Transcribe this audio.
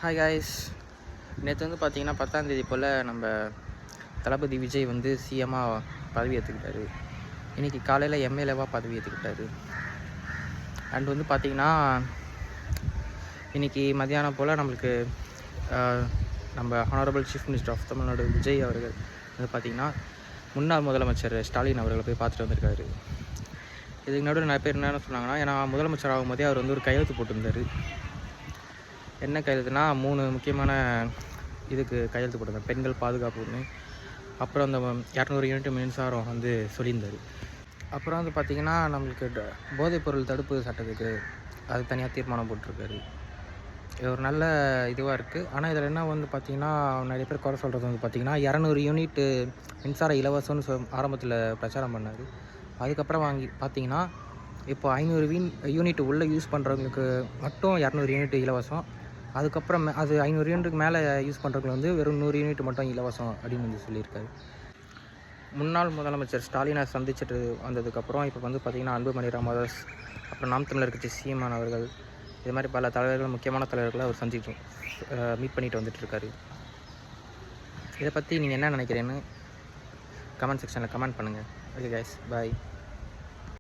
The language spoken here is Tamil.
ஹாய் காய்ஸ், நேற்று பார்த்தீங்கன்னா 10ஆம் தேதி போல் நம்ம தளபதி விஜய் சிஎம்மாக பதவி ஏற்றுக்கிட்டாரு. இன்றைக்கி காலையில் எம்எல்ஏவாக பதவி ஏற்றுக்கிட்டாரு. அண்ட் பார்த்திங்கன்னா இன்றைக்கி மத்தியானம் போல் நம்மளுக்கு நம்ம honourable chief minister of Tamil Nadu Vijay அவர்கள் பார்த்திங்கன்னா முன்னாள் முதலமைச்சர் ஸ்டாலின் அவர்களை போய் பார்த்துட்டு வந்திருக்காரு. இதுக்கு நடுவில் நிறைய பேர் என்னென்ன சொன்னாங்கன்னா, ஏன்னா முதலமைச்சர் ஆகும்போதே அவர் ஒரு கையெழுத்து போட்டிருந்தார். என்ன கையெழுத்துனா 3 முக்கியமான இதுக்கு கையெழுத்து போட்டிருந்தார். பெண்கள் பாதுகாப்புன்னு, அப்புறம் அந்த 200 யூனிட் மின்சாரம் சொல்லியிருந்தார். அப்புறம் பார்த்திங்கன்னா நம்மளுக்கு போதைப்பொருள் தடுப்பு சட்டத்துக்கு அது தனியாக தீர்மானம் போட்டிருக்காரு. இது ஒரு நல்ல இதுவாக இருக்குது. ஆனால் இதில் என்ன பார்த்திங்கன்னா நிறைய பேர் குறை சொல்கிறது பார்த்திங்கன்னா 200 யூனிட்டு மின்சாரம் இலவசம்னு ஆரம்பத்தில் பிரச்சாரம் பண்ணார். அதுக்கப்புறம் பார்த்திங்கன்னா இப்போ 500 யூனிட் உள்ளே யூஸ் பண்ணுறவங்களுக்கு மட்டும் 200 யூனிட் இலவசம். அதுக்கப்புறம் அது 500 யூனிட்டுக்கு மேலே யூஸ் பண்ணுறவங்களுக்கு வெறும் 100 யூனிட் மட்டும் இலவசம் அப்படின்னு சொல்லியிருக்காரு. முன்னாள் முதலமைச்சர் ஸ்டாலினை சந்திச்சுட்டு வந்ததுக்கப்புறம் இப்போ பார்த்திங்கன்னா அன்புமணி ராமதாஸ், அப்புறம் நாம் தமிழர் கட்சி சீமான் அவர்கள், இது மாதிரி பல தலைவர்கள், முக்கியமான தலைவர்களை அவர் மீட் பண்ணிட்டு வந்துட்டுருக்காரு. இதை பற்றி நீங்கள் என்ன நினைக்கிறேன்னு கமெண்ட் செக்ஷனில் கமெண்ட் பண்ணுங்கள். ஓகே கைஸ், பாய்.